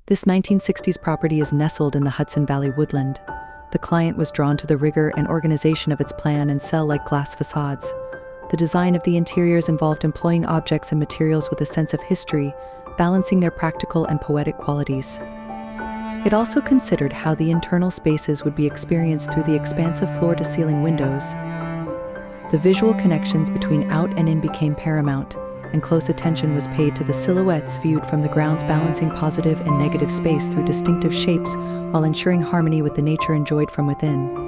This 1960s property is nestled in the Hudson Valley woodland. The client was drawn to the rigor and organization of its plan and cell-like glass facades. The design of the interiors involved employing objects and materials with a sense of history, balancing their practical and poetic qualities. It also considered how the internal spaces would be experienced through the expansive floor-to-ceiling windows. The visual connections between out and in became paramount, and close attention was paid to the silhouettes viewed from the grounds, balancing positive and negative space through distinctive shapes while ensuring harmony with the nature enjoyed from within.